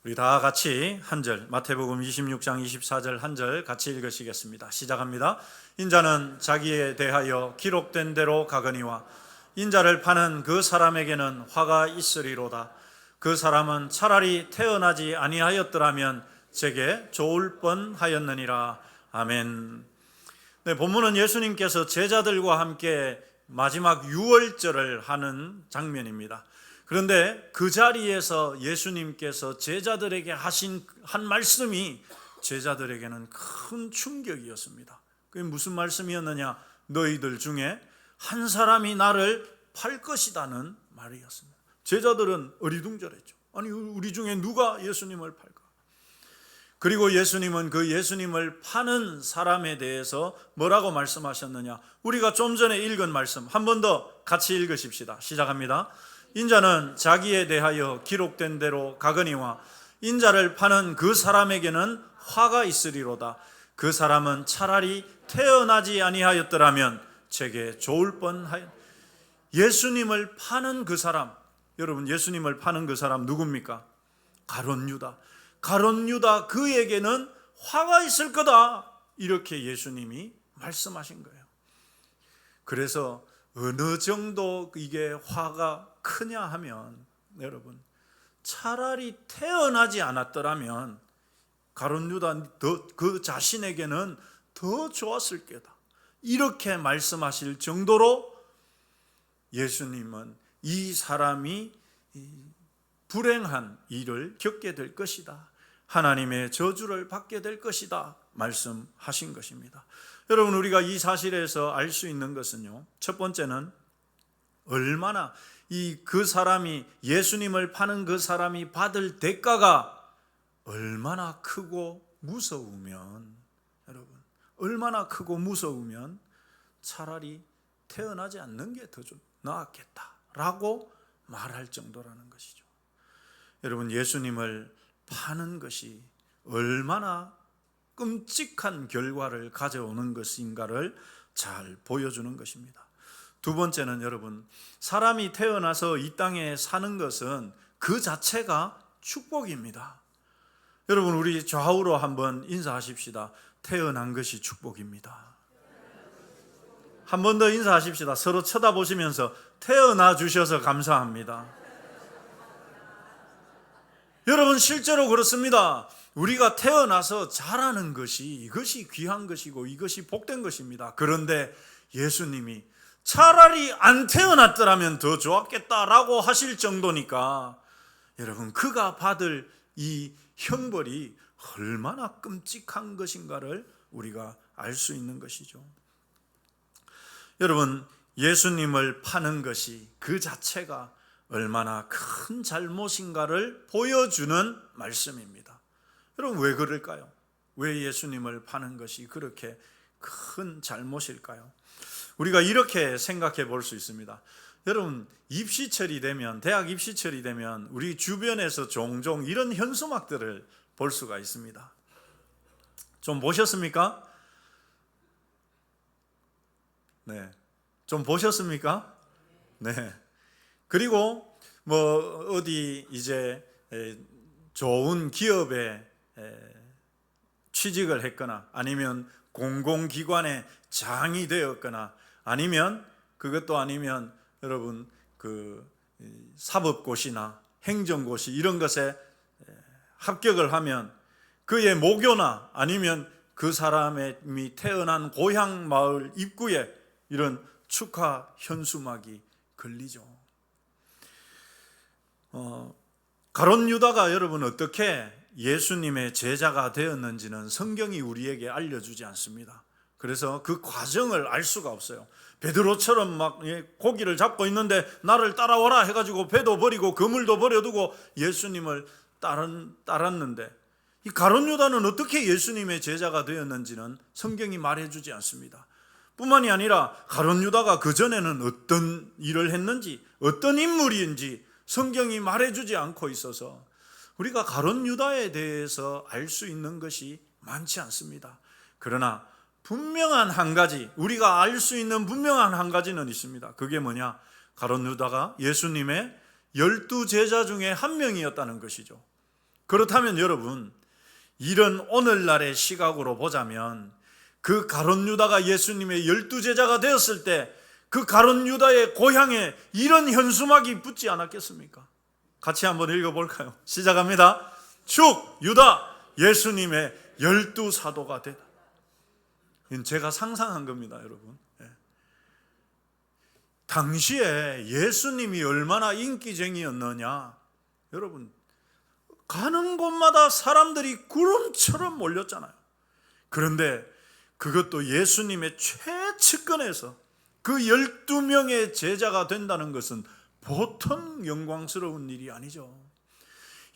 우리 다 같이 한 절, 마태복음 26장 24절 한 절 같이 읽으시겠습니다. 시작합니다. 인자는 자기에 대하여 기록된 대로 가거니와 인자를 파는 그 사람에게는 화가 있으리로다. 그 사람은 차라리 태어나지 아니하였더라면 제게 좋을 뻔하였느니라. 아멘. 네, 본문은 예수님께서 제자들과 함께 마지막 유월절을 하는 장면입니다. 그런데 그 자리에서 예수님께서 제자들에게 하신 한 말씀이 제자들에게는 큰 충격이었습니다. 그게 무슨 말씀이었느냐? 너희들 중에 한 사람이 나를 팔 것이다는 말이었습니다. 제자들은 어리둥절했죠. 아니, 우리 중에 누가 예수님을 팔까? 그리고 예수님은 그 예수님을 파는 사람에 대해서 뭐라고 말씀하셨느냐? 우리가 좀 전에 읽은 말씀 한 번 더 같이 읽으십시다. 시작합니다. 인자는 자기에 대하여 기록된 대로 가거니와 인자를 파는 그 사람에게는 화가 있으리로다. 그 사람은 차라리 태어나지 아니하였더라면 제게 좋을 뻔하였. 예수님을 파는 그 사람, 여러분, 예수님을 파는 그 사람 누굽니까? 가룟 유다. 가룟 유다, 그에게는 화가 있을 거다, 이렇게 예수님이 말씀하신 거예요. 그래서 어느 정도 이게 화가 크냐 하면, 여러분, 차라리 태어나지 않았더라면 가룟 유다 그 자신에게는 더 좋았을 거다, 이렇게 말씀하실 정도로 예수님은 이 사람이 불행한 일을 겪게 될 것이다, 하나님의 저주를 받게 될 것이다 말씀하신 것입니다. 여러분, 우리가 이 사실에서 알 수 있는 것은요, 첫 번째는 얼마나 그 사람이, 예수님을 파는 그 사람이 받을 대가가 얼마나 크고 무서우면, 여러분, 얼마나 크고 무서우면 차라리 태어나지 않는 게 더 나았겠다라고 말할 정도라는 것이죠. 여러분, 예수님을 파는 것이 얼마나 끔찍한 결과를 가져오는 것인가를 잘 보여주는 것입니다. 두 번째는, 여러분, 사람이 태어나서 이 땅에 사는 것은 그 자체가 축복입니다. 여러분, 우리 좌우로 한번 인사하십시다. 태어난 것이 축복입니다. 한 번 더 인사하십시다. 서로 쳐다보시면서 태어나 주셔서 감사합니다. 여러분, 실제로 그렇습니다. 우리가 태어나서 자라는 것이, 이것이 귀한 것이고 이것이 복된 것입니다. 그런데 예수님이 차라리 안 태어났더라면 더 좋았겠다라고 하실 정도니까, 여러분, 그가 받을 이 형벌이 얼마나 끔찍한 것인가를 우리가 알 수 있는 것이죠. 여러분, 예수님을 파는 것이 그 자체가 얼마나 큰 잘못인가를 보여주는 말씀입니다. 여러분, 왜 그럴까요? 왜 예수님을 파는 것이 그렇게 큰 잘못일까요? 우리가 이렇게 생각해 볼 수 있습니다. 여러분, 입시철이 되면, 대학 입시철이 되면 우리 주변에서 종종 이런 현수막들을 볼 수가 있습니다. 좀 보셨습니까? 네. 좀 보셨습니까? 네. 그리고 어디 이제 좋은 기업에 취직을 했거나, 아니면 공공기관의 장이 되었거나, 아니면 그것도 아니면 여러분, 그 사법고시나 행정고시 이런 것에 합격을 하면 그의 모교나 아니면 그 사람이 태어난 고향 마을 입구에 이런 축하 현수막이 걸리죠. 가룟 유다가, 여러분, 어떻게 예수님의 제자가 되었는지는 성경이 우리에게 알려주지 않습니다. 그래서 그 과정을 알 수가 없어요. 베드로처럼 막 고기를 잡고 있는데 나를 따라와라 해가지고 배도 버리고 그물도 버려두고 예수님을 따랐는데, 이 가룟 유다는 어떻게 예수님의 제자가 되었는지는 성경이 말해주지 않습니다. 뿐만이 아니라 가룟 유다가 그전에는 어떤 일을 했는지, 어떤 인물인지 성경이 말해주지 않고 있어서 우리가 가룟 유다에 대해서 알 수 있는 것이 많지 않습니다. 그러나 분명한 한 가지, 우리가 알 수 있는 분명한 한 가지는 있습니다. 그게 뭐냐? 가룟 유다가 예수님의 12 제자 중에 한 명이었다는 것이죠. 그렇다면 여러분, 이런 오늘날의 시각으로 보자면 그 가룟 유다가 예수님의 12제자가 되었을 때 그 가룟 유다의 고향에 이런 현수막이 붙지 않았겠습니까? 같이 한번 읽어볼까요? 시작합니다. 축 유다 예수님의 12사도가 되다. 이건 제가 상상한 겁니다, 여러분. 당시에 예수님이 얼마나 인기쟁이였느냐. 여러분, 가는 곳마다 사람들이 구름처럼 몰렸잖아요. 그런데 그것도 예수님의 최측근에서 그 12명의 제자가 된다는 것은 보통 영광스러운 일이 아니죠.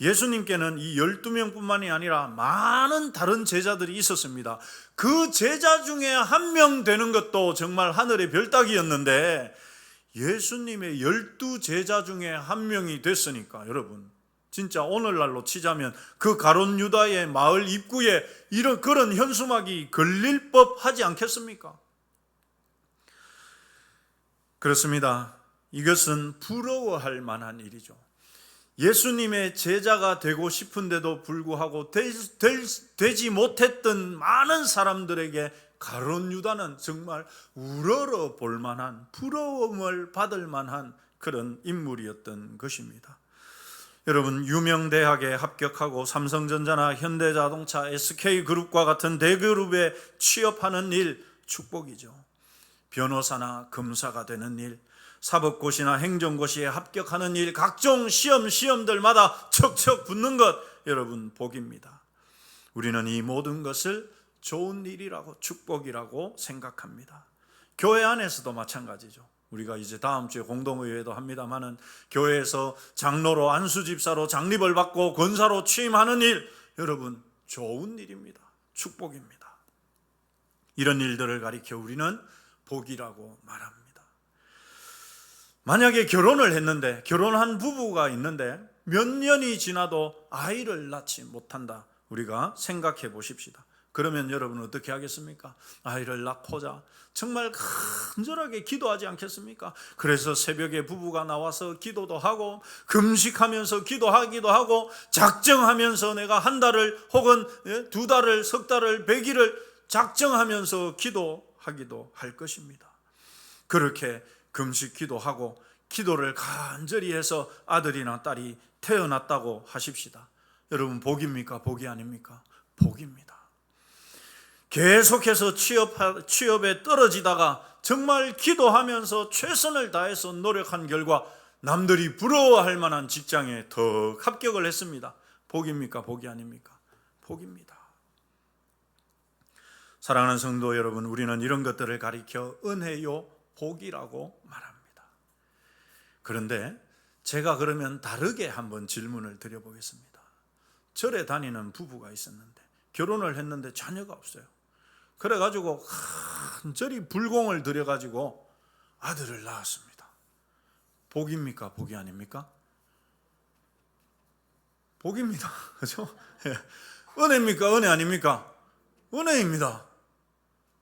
예수님께는 이 12명뿐만이 아니라 많은 다른 제자들이 있었습니다. 그 제자 중에 한 명 되는 것도 정말 하늘의 별따기였는데 예수님의 12제자 중에 한 명이 됐으니까 여러분, 진짜 오늘날로 치자면 그 가룟 유다의 마을 입구에 이런 그런 현수막이 걸릴 법하지 않겠습니까? 그렇습니다. 이것은 부러워할 만한 일이죠. 예수님의 제자가 되고 싶은데도 불구하고 되지 못했던 많은 사람들에게 가룟 유다는 정말 우러러 볼 만한, 부러움을 받을 만한 그런 인물이었던 것입니다. 여러분, 유명 대학에 합격하고 삼성전자나 현대자동차, SK그룹과 같은 대그룹에 취업하는 일 축복이죠. 변호사나 검사가 되는 일, 사법고시나 행정고시에 합격하는 일, 각종 시험들마다 척척 붙는 것, 여러분 복입니다. 우리는 이 모든 것을 좋은 일이라고, 축복이라고 생각합니다. 교회 안에서도 마찬가지죠. 우리가 이제 다음 주에 공동의회도 합니다마는 교회에서 장로로, 안수집사로 장립을 받고 권사로 취임하는 일, 여러분 좋은 일입니다. 축복입니다. 이런 일들을 가리켜 우리는 복이라고 말합니다. 만약에 결혼을 했는데, 결혼한 부부가 있는데 몇 년이 지나도 아이를 낳지 못한다, 우리가 생각해 보십시다. 그러면 여러분은 어떻게 하겠습니까? 아이를 낳고자 정말 간절하게 기도하지 않겠습니까? 그래서 새벽에 부부가 나와서 기도도 하고 금식하면서 기도하기도 하고 작정하면서 내가 한 달을 혹은 두 달을, 석 달을, 100일을 작정하면서 기도하기도 할 것입니다. 그렇게 금식 기도하고 기도를 간절히 해서 아들이나 딸이 태어났다고 하십시다. 여러분 복입니까? 복이 아닙니까? 복입니다. 계속해서 취업에 떨어지다가 정말 기도하면서 최선을 다해서 노력한 결과 남들이 부러워할 만한 직장에 더 합격을 했습니다. 복입니까? 복이 아닙니까? 복입니다. 사랑하는 성도 여러분, 우리는 이런 것들을 가리켜 은혜요, 복이라고 말합니다. 그런데 제가 그러면 다르게 한번 질문을 드려보겠습니다. 절에 다니는 부부가 있었는데 결혼을 했는데 자녀가 없어요. 그래가지고 간절히 불공을 들여가지고 아들을 낳았습니다. 복입니까? 복이 아닙니까? 복입니다. 그렇죠? 은혜입니까? 은혜 아닙니까? 은혜입니다.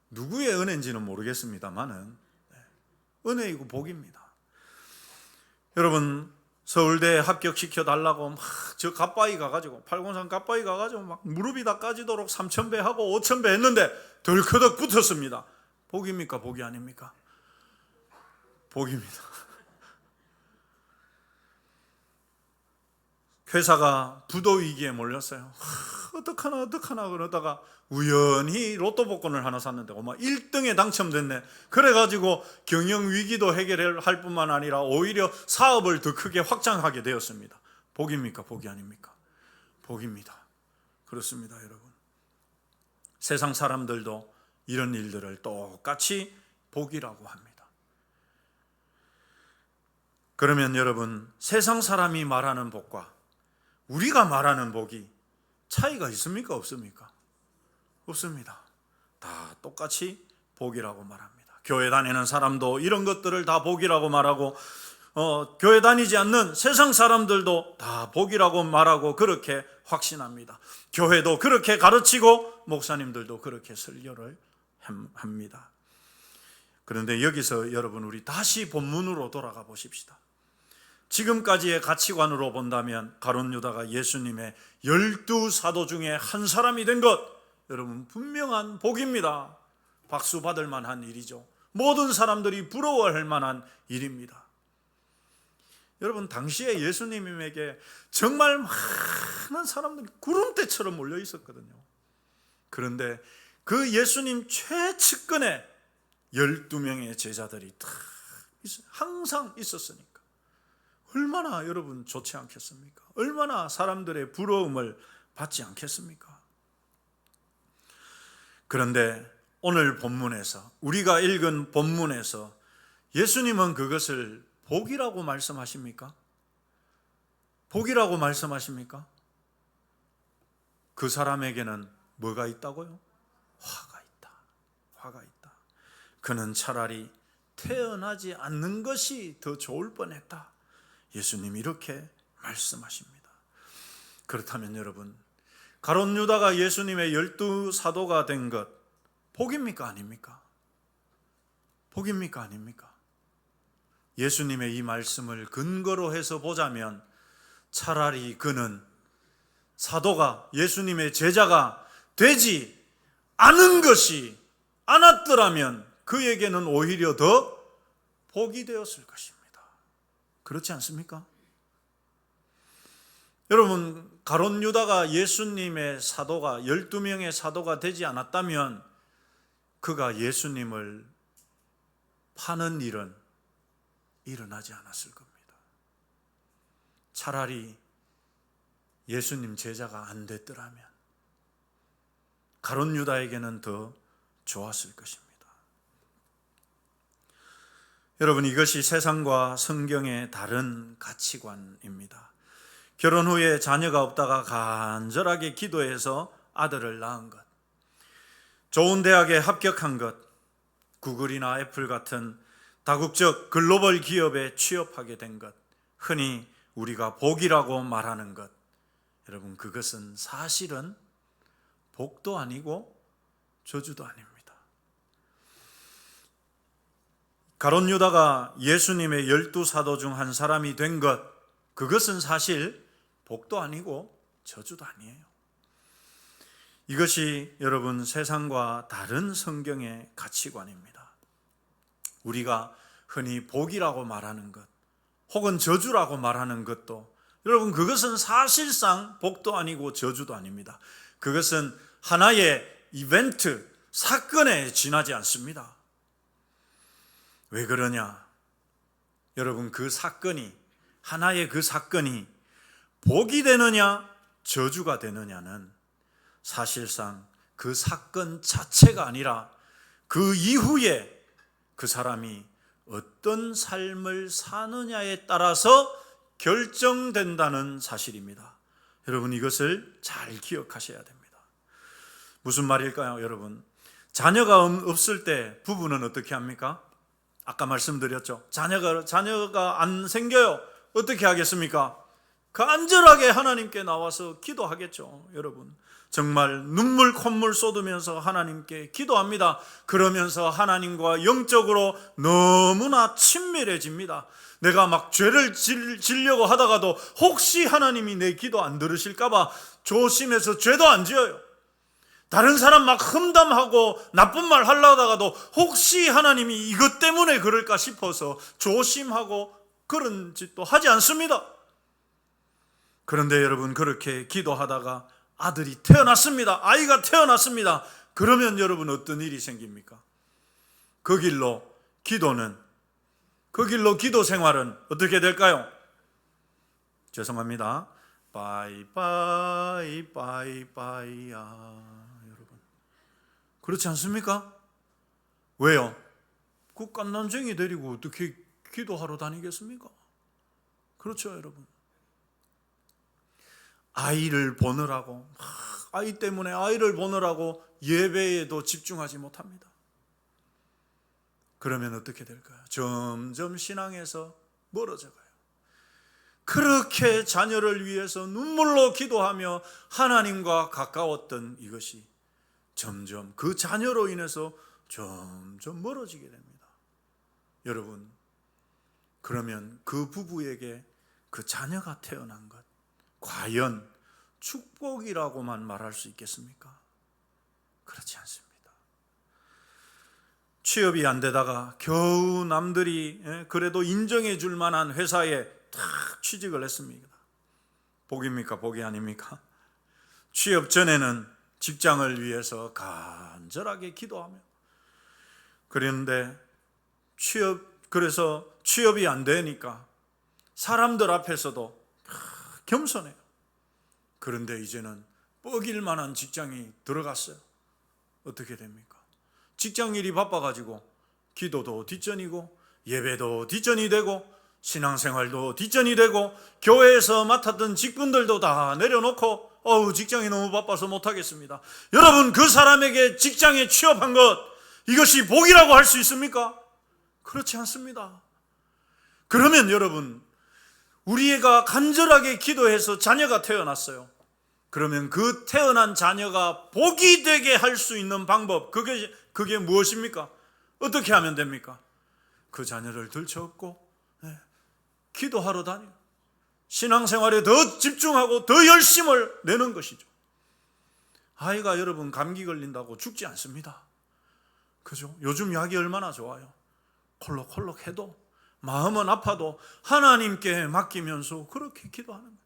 누구의 은혜인지는 모르겠습니다만은 은혜이고 복입니다. 여러분, 서울대에 합격시켜 달라고 막 저 갓바위 가가지고, 팔공산 갓바위 가가지고 막 무릎이 다 까지도록 3,000배 하고 5,000배 했는데 덜커덕 붙었습니다. 복입니까? 복이 아닙니까? 복입니다. 회사가 부도 위기에 몰렸어요. 어떡하나 그러다가 우연히 로또 복권을 하나 샀는데 1등에 당첨됐네. 그래가지고 경영 위기도 해결할 뿐만 아니라 오히려 사업을 더 크게 확장하게 되었습니다. 복입니까? 복이 아닙니까? 복입니다. 그렇습니다, 여러분. 세상 사람들도 이런 일들을 똑같이 복이라고 합니다. 그러면 여러분, 세상 사람이 말하는 복과 우리가 말하는 복이 차이가 있습니까? 없습니까? 없습니다. 다 똑같이 복이라고 말합니다. 교회 다니는 사람도 이런 것들을 다 복이라고 말하고, 교회 다니지 않는 세상 사람들도 다 복이라고 말하고 그렇게 확신합니다. 교회도 그렇게 가르치고 목사님들도 그렇게 설교를 합니다. 그런데 여기서 여러분, 우리 다시 본문으로 돌아가 보십시다. 지금까지의 가치관으로 본다면 가룟 유다가 예수님의 12사도 중에 한 사람이 된 것, 여러분 분명한 복입니다. 박수 받을 만한 일이죠. 모든 사람들이 부러워할 만한 일입니다. 여러분, 당시에 예수님에게 정말 많은 사람들이 구름대처럼 몰려 있었거든요. 그런데 그 예수님 최측근에 12명의 제자들이 다 항상 있었으니까 얼마나 여러분 좋지 않겠습니까? 얼마나 사람들의 부러움을 받지 않겠습니까? 그런데 오늘 본문에서, 우리가 읽은 본문에서 예수님은 그것을 복이라고 말씀하십니까? 복이라고 말씀하십니까? 그 사람에게는 뭐가 있다고요? 화가 있다. 화가 있다. 그는 차라리 태어나지 않는 것이 더 좋을 뻔했다. 예수님이 이렇게 말씀하십니다. 그렇다면 여러분, 가룟 유다가 예수님의 12사도가 된 것 복입니까? 아닙니까? 복입니까? 아닙니까? 예수님의 이 말씀을 근거로 해서 보자면 차라리 그는 사도가, 예수님의 제자가 되지 않은 것이 않았더라면 그에게는 오히려 더 복이 되었을 것입니다. 그렇지 않습니까? 여러분, 가룟 유다가 예수님의 사도가, 12명의 사도가 되지 않았다면 그가 예수님을 파는 일은 일어나지 않았을 겁니다. 차라리 예수님 제자가 안 됐더라면 가룟 유다에게는 더 좋았을 것입니다. 여러분, 이것이 세상과 성경의 다른 가치관입니다. 결혼 후에 자녀가 없다가 간절하게 기도해서 아들을 낳은 것, 좋은 대학에 합격한 것, 구글이나 애플 같은 다국적 글로벌 기업에 취업하게 된 것, 흔히 우리가 복이라고 말하는 것, 여러분 그것은 사실은 복도 아니고 저주도 아닙니다. 가룟 유다가 예수님의 12사도 중 한 사람이 된 것, 그것은 사실 복도 아니고 저주도 아니에요. 이것이 여러분 세상과 다른 성경의 가치관입니다. 우리가 흔히 복이라고 말하는 것, 혹은 저주라고 말하는 것도 여러분 그것은 사실상 복도 아니고 저주도 아닙니다. 그것은 하나의 이벤트, 사건에 지나지 않습니다. 왜 그러냐? 여러분, 그 사건이, 하나의 그 사건이 복이 되느냐 저주가 되느냐는 사실상 그 사건 자체가 아니라 그 이후에 그 사람이 어떤 삶을 사느냐에 따라서 결정된다는 사실입니다. 여러분, 이것을 잘 기억하셔야 됩니다. 무슨 말일까요, 여러분? 자녀가 없을 때 부부는 어떻게 합니까? 아까 말씀드렸죠. 자녀가 안 생겨요. 어떻게 하겠습니까? 간절하게 하나님께 나와서 기도하겠죠. 여러분, 정말 눈물 콧물 쏟으면서 하나님께 기도합니다. 그러면서 하나님과 영적으로 너무나 친밀해집니다. 내가 막 죄를 지려고 하다가도 혹시 하나님이 내 기도 안 들으실까봐 조심해서 죄도 안 지어요. 다른 사람 막 험담하고 나쁜 말 하려다가도 혹시 하나님이 이것 때문에 그럴까 싶어서 조심하고 그런 짓도 하지 않습니다. 그런데 여러분, 그렇게 기도하다가 아들이 태어났습니다. 아이가 태어났습니다. 그러면 여러분 어떤 일이 생깁니까? 그 길로 기도 생활은 어떻게 될까요? 죄송합니다. 바이바이 바이바이야. 여러분, 그렇지 않습니까? 왜요? 그 깐난쟁이 데리고 어떻게 기도하러 다니겠습니까? 그렇죠, 여러분. 아이를 보느라고, 아이 때문에 아이를 보느라고 예배에도 집중하지 못합니다. 그러면 어떻게 될까요? 점점 신앙에서 멀어져 가요. 그렇게 자녀를 위해서 눈물로 기도하며 하나님과 가까웠던 이것이 점점 그 자녀로 인해서 점점 멀어지게 됩니다. 여러분, 그러면 그 부부에게 그 자녀가 태어난 것, 과연 축복이라고만 말할 수 있겠습니까? 그렇지 않습니다. 취업이 안 되다가 겨우 남들이 그래도 인정해 줄 만한 회사에 탁 취직을 했습니다. 복입니까? 복이 아닙니까? 취업 전에는 직장을 위해서 간절하게 기도하며, 그런데 그래서 취업이 안 되니까 사람들 앞에서도 겸손해요. 그런데 이제는 뻐길 만한 직장이 들어갔어요. 어떻게 됩니까? 직장 일이 바빠가지고 기도도 뒷전이고 예배도 뒷전이 되고 신앙생활도 뒷전이 되고 교회에서 맡았던 직분들도 다 내려놓고 직장이 너무 바빠서 못하겠습니다. 여러분, 그 사람에게 직장에 취업한 것, 이것이 복이라고 할 수 있습니까? 그렇지 않습니다. 그러면 여러분, 우리 애가 간절하게 기도해서 자녀가 태어났어요. 그러면 그 태어난 자녀가 복이 되게 할 수 있는 방법, 그게 무엇입니까? 어떻게 하면 됩니까? 그 자녀를 들쳐업고 기도하러 다녀, 신앙생활에 더 집중하고 더 열심을 내는 것이죠. 아이가 여러분 감기 걸린다고 죽지 않습니다. 그죠? 요즘 약이 얼마나 좋아요. 콜록콜록 해도 마음은 아파도 하나님께 맡기면서 그렇게 기도하는 거예요.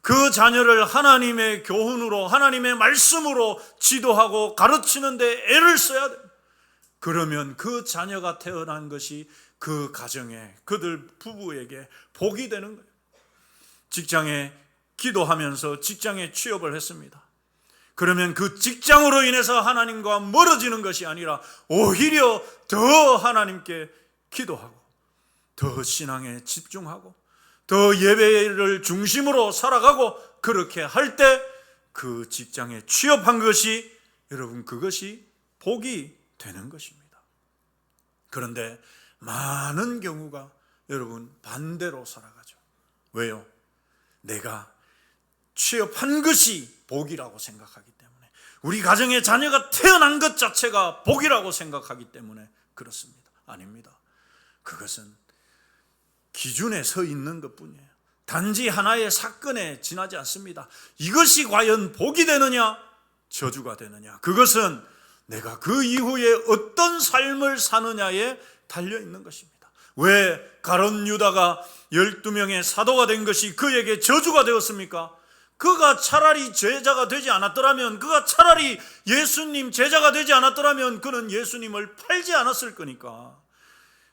그 자녀를 하나님의 교훈으로, 하나님의 말씀으로 지도하고 가르치는데 애를 써야 돼요. 그러면 그 자녀가 태어난 것이 그 가정에, 그들 부부에게 복이 되는 거예요. 직장에 기도하면서 직장에 취업을 했습니다. 그러면 그 직장으로 인해서 하나님과 멀어지는 것이 아니라 오히려 더 하나님께 기도하고 더 신앙에 집중하고 더 예배를 중심으로 살아가고, 그렇게 할 때 그 직장에 취업한 것이, 여러분, 그것이 복이 되는 것입니다. 그런데 많은 경우가 여러분 반대로 살아가죠. 왜요? 내가 취업한 것이 복이라고 생각하기 때문에, 우리 가정에 자녀가 태어난 것 자체가 복이라고 생각하기 때문에 그렇습니다. 아닙니다. 그것은 기준에 서 있는 것뿐이에요. 단지 하나의 사건에 지나지 않습니다. 이것이 과연 복이 되느냐 저주가 되느냐, 그것은 내가 그 이후에 어떤 삶을 사느냐에 달려있는 것입니다. 왜 가룟 유다가 12명의 사도가 된 것이 그에게 저주가 되었습니까? 그가 차라리 제자가 되지 않았더라면, 그가 차라리 예수님 제자가 되지 않았더라면 그는 예수님을 팔지 않았을 거니까.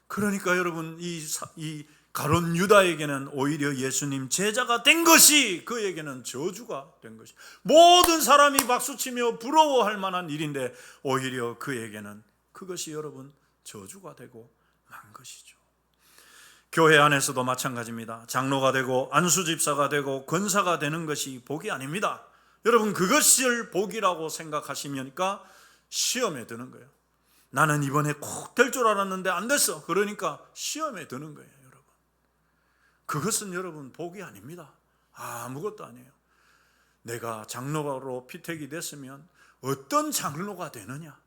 그러니까 여러분, 이 가룟 유다에게는 오히려 예수님 제자가 된 것이 그에게는 저주가 된 것이, 모든 사람이 박수치며 부러워할 만한 일인데 오히려 그에게는 그것이 여러분 저주가 되고 만 것이죠. 교회 안에서도 마찬가지입니다. 장로가 되고 안수집사가 되고 권사가 되는 것이 복이 아닙니다. 여러분, 그것을 복이라고 생각하시니까 시험에 드는 거예요. 나는 이번에 꼭 될 줄 알았는데 안 됐어. 그러니까 시험에 드는 거예요. 여러분, 그것은 여러분 복이 아닙니다. 아무것도 아니에요. 내가 장로로 피택이 됐으면 어떤 장로가 되느냐,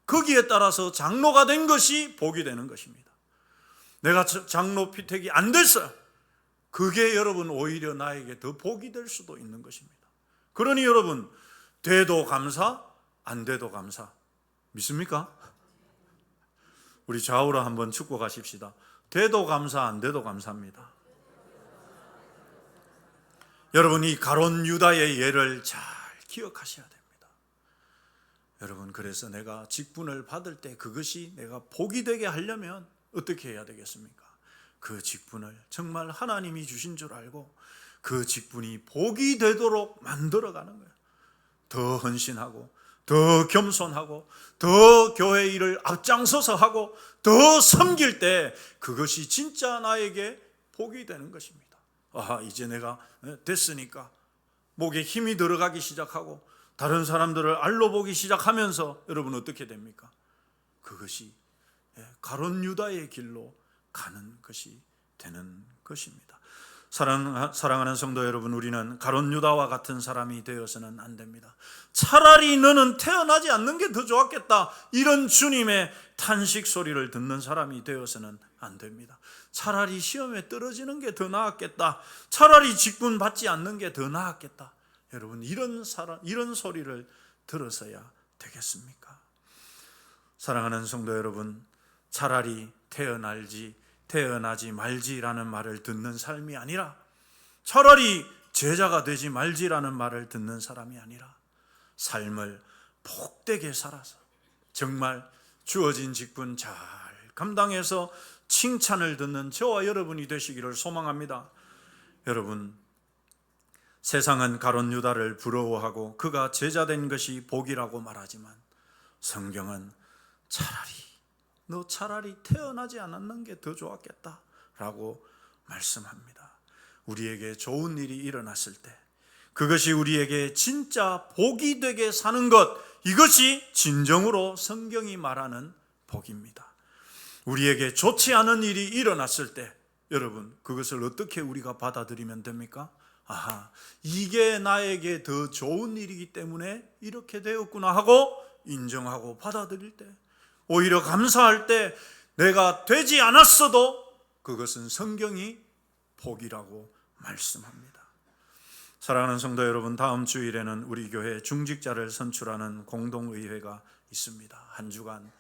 거기에 따라서 장로가 된 것이 복이 되는 것입니다. 내가 장로 피택이 안 됐어요. 그게 여러분 오히려 나에게 더 복이 될 수도 있는 것입니다. 그러니 여러분, 돼도 감사, 안 돼도 감사. 믿습니까? 우리 좌우로 한번 축구 가십시다. 돼도 감사, 안 돼도 감사합니다. 여러분, 이 가룟 유다의 예를 잘 기억하셔야 됩니다. 여러분, 그래서 내가 직분을 받을 때 그것이 내가 복이 되게 하려면 어떻게 해야 되겠습니까? 그 직분을 정말 하나님이 주신 줄 알고 그 직분이 복이 되도록 만들어가는 거예요. 더 헌신하고 더 겸손하고 더 교회 일을 앞장서서 하고 더 섬길 때 그것이 진짜 나에게 복이 되는 것입니다. 이제 내가 됐으니까 목에 힘이 들어가기 시작하고 다른 사람들을 알로보기 시작하면서 여러분 어떻게 됩니까? 그것이 가룟 유다의 길로 가는 것이 되는 것입니다. 사랑하는 성도 여러분, 우리는 가룟 유다와 같은 사람이 되어서는 안 됩니다. 차라리 너는 태어나지 않는 게 더 좋았겠다, 이런 주님의 탄식 소리를 듣는 사람이 되어서는 안 됩니다. 차라리 시험에 떨어지는 게 더 나았겠다. 차라리 직분 받지 않는 게 더 나았겠다. 여러분, 이런 소리를 들어서야 되겠습니까? 사랑하는 성도 여러분, 차라리 태어나지 말지라는 말을 듣는 삶이 아니라, 차라리 제자가 되지 말지라는 말을 듣는 사람이 아니라, 삶을 복되게 살아서 정말 주어진 직분 잘 감당해서 칭찬을 듣는 저와 여러분이 되시기를 소망합니다. 여러분, 세상은 가룟 유다를 부러워하고 그가 제자된 것이 복이라고 말하지만, 성경은 너 차라리 태어나지 않았는 게 더 좋았겠다 라고 말씀합니다. 우리에게 좋은 일이 일어났을 때 그것이 우리에게 진짜 복이 되게 사는 것, 이것이 진정으로 성경이 말하는 복입니다. 우리에게 좋지 않은 일이 일어났을 때 여러분, 그것을 어떻게 우리가 받아들이면 됩니까? 이게 나에게 더 좋은 일이기 때문에 이렇게 되었구나 하고 인정하고 받아들일 때, 오히려 감사할 때, 내가 되지 않았어도 그것은 성경이 복이라고 말씀합니다. 사랑하는 성도 여러분, 다음 주일에는 우리 교회 중직자를 선출하는 공동의회가 있습니다. 한 주간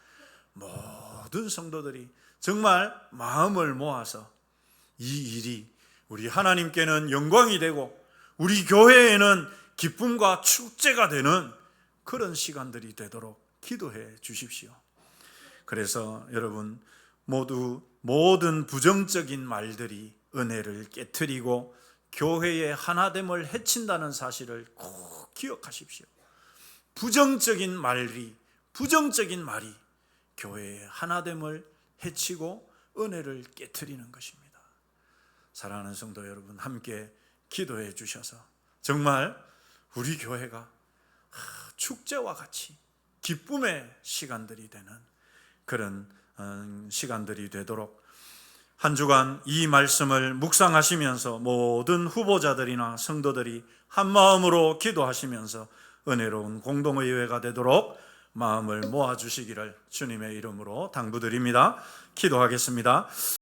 모든 성도들이 정말 마음을 모아서 이 일이 우리 하나님께는 영광이 되고 우리 교회에는 기쁨과 축제가 되는 그런 시간들이 되도록 기도해 주십시오. 그래서 여러분, 모든 부정적인 말들이 은혜를 깨트리고 교회의 하나됨을 해친다는 사실을 꼭 기억하십시오. 부정적인 말이 교회의 하나됨을 해치고 은혜를 깨트리는 것입니다. 사랑하는 성도 여러분, 함께 기도해 주셔서 정말 우리 교회가 축제와 같이 기쁨의 시간들이 되는 그런 시간들이 되도록 한 주간 이 말씀을 묵상하시면서 모든 후보자들이나 성도들이 한 마음으로 기도하시면서 은혜로운 공동의회가 되도록 마음을 모아주시기를 주님의 이름으로 당부드립니다. 기도하겠습니다.